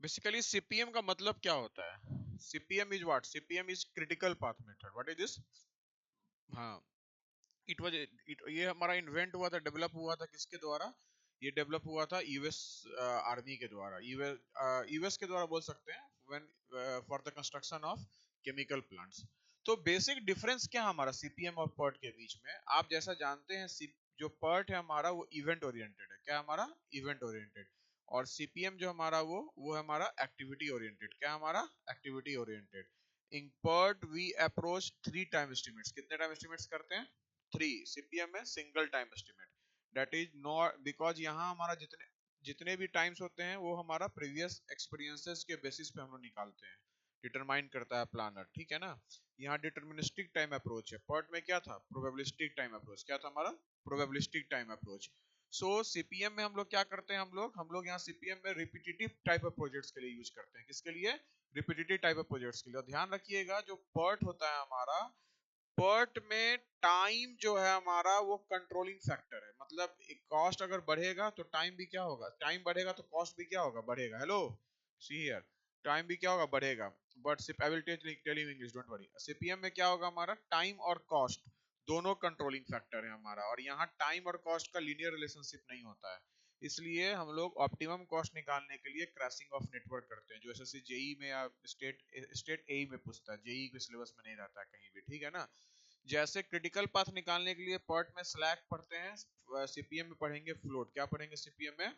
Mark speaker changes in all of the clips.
Speaker 1: Basically CPM का मतलब क्या होता है? CPM is what? CPM is critical path method. What is this? हाँ, इट वाज ये हमारा इन्वेंट हुआ था, डेवलप हुआ था किसके द्वारा? ये डेवलप हुआ था यूएस आर्मी के द्वारा, यूएस के द्वारा बोल सकते हैं, when for the construction of chemical plants. तो बेसिक डिफरेंस क्या है हमारा सीपीएम और पर्ट के बीच में? आप जैसा जानते हैं, जो पर्ट है हमारा वो इवेंट ओरिएंटेड है। क्या हमारा? Event oriented. और सीपीएम जो हमारा वो है हमारा एक्टिविटी ओरिएंटेड। क्या हमारा? Activity oriented. In PERT we approach three time estimates. कितने टाइम एस्टिमेट्स करते हैं? थ्री। सीपीएम में single time estimate. That is not because यहाँ हमारा जितने जितने भी टाइम्स होते हैं वो हमारा प्रीवियस एक्सपीरियंसेस के बेसिस पे हम लोग निकालते हैं, डिटरमाइन करता है प्लानर। ठीक है ना? यहाँ डिटर्मिनिस्टिक टाइम अप्रोच है, पर्ट में क्या था? Probabilistic time approach. क्या था हमारा? Probabilistic time approach. So CPM में हम लोग क्या करते हैं? हम लोग यहाँ सीपीएम में रिपीटेटिव टाइप ऑफ प्रोजेक्ट्स के लिए यूज करते हैं। किसके लिए? रिपीटेटिव टाइप ऑफ प्रोजेक्ट्स के लिए। और ध्यान रखिएगा, जो पर्ट होता है हमारा, पर्ट में टाइम जो है हमारा वो कंट्रोलिंग फैक्टर है। मतलब कॉस्ट अगर बढ़ेगा तो टाइम भी क्या होगा? टाइम बढ़ेगा तो कॉस्ट भी क्या होगा? बढ़ेगा। हेलो, सी हियर, टाइम भी क्या होगा? बढ़ेगा। But I will tell you English, don't worry. CPM में क्या होगा हमारा? टाइम और कॉस्ट दोनों कंट्रोलिंग फैक्टर है हमारा, और यहाँ टाइम और कॉस्ट का लीनियर रिलेशनशिप नहीं होता है। इसलिए हम लोग ऑप्टिमम कॉस्ट निकालने के लिए क्रैशिंग ऑफ नेटवर्क करते हैं, जो एसएससी जेई में या स्टेट एई में पूछता है, जेई के सिलेबस में नहीं रहता है कहीं भी। ठीक है ना? जैसे क्रिटिकल पाथ निकालने के लिए पर्ट में स्लैक पढ़ते हैं, सीपीएम में पढ़ेंगे फ्लोट। क्या पढ़ेंगे? सीपीएम में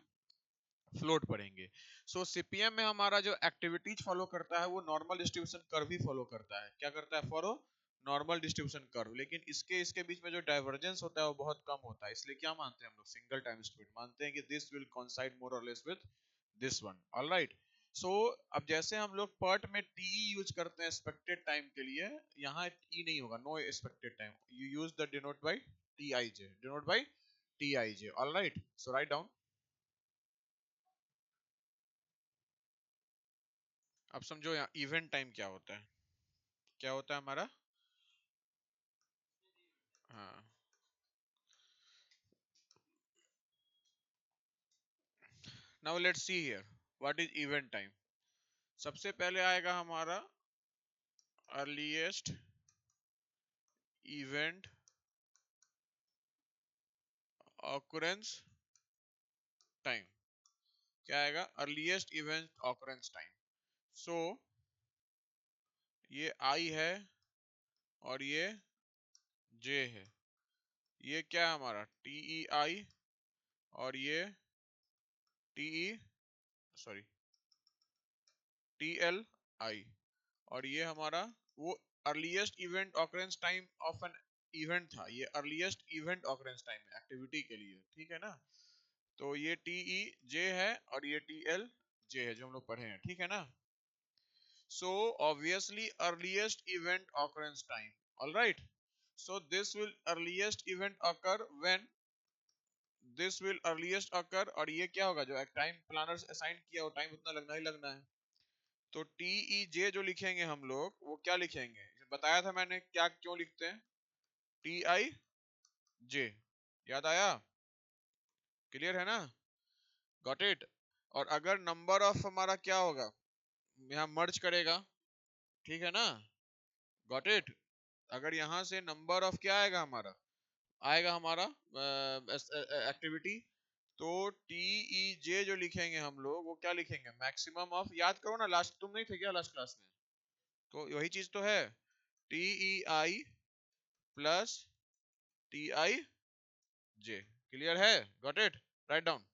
Speaker 1: फ्लोट पढ़ेंगे। सो सीपीएम में हमारा जो एक्टिविटीज फॉलो करता है वो नॉर्मल डिस्ट्रीब्यूशन कर्व ही फॉलो करता है। क्या करता है? Follow normal distribution curve. लेकिन इसके बीच में जो डाइवर्जेंस होता है वो बहुत कम होता है। इसलिए क्या मानते हैं हम लोग? सिंगल टाइम स्पीड मानते हैं कि दिस विल कोइंसाइड मोर और less with this one. Alright. So अब जैसे हम लोग पर्ट में टी यूज करते हैं एक्सपेक्टेड टाइम के लिए, यहाँ ई नहीं होगा, no expected time. You use the denote by t I j, denote by t I j. Alright, so write down. अब समझो यहाँ इवेंट टाइम क्या होता है। क्या होता है हमारा? हाँ, now let's see here what is event time. सबसे पहले आएगा हमारा अर्लीस्ट इवेंट ऑकरेंस टाइम। क्या आएगा? Earliest event occurrence time. So ये आई है और ये जे है। ये क्या है हमारा? टी आई, और ये T sorry T L I, और ये हमारा वो earliest event occurrence time of an event था। ये अर्लीस्ट इवेंट ऑकरेंस टाइम है एक्टिविटी के लिए। ठीक है ना? तो ये टी ई जे है और ये टी एल जे है जो हम लोग पढ़े हैं। ठीक है ना? So obviously earliest event occurrence time. Alright, so this will earliest event occur when this will earliest occur, और ये क्या होगा? जो एक टाइम प्लानर असाइन किया वो टाइम उतना लगना ही लगना है। तो टी ई जे जो लिखेंगे हम लोग वो क्या लिखेंगे? बताया था मैंने क्या क्यों लिखते हैं? टी आई जे। याद आया? क्लियर है ना? Got it? और अगर नंबर ऑफ हमारा क्या होगा, यहाँ मर्ज करेगा। ठीक है ना? Got it? अगर यहां से नंबर ऑफ क्या आएगा हमारा? आएगा हमारा एक्टिविटी। तो टी ई जे जो लिखेंगे हम लोग वो क्या लिखेंगे? Maximum of. याद करो ना, लास्ट तुम नहीं थे क्या लास्ट क्लास में? तो वही चीज तो है, T E I plus T I J. Clear है? Got it? Right down.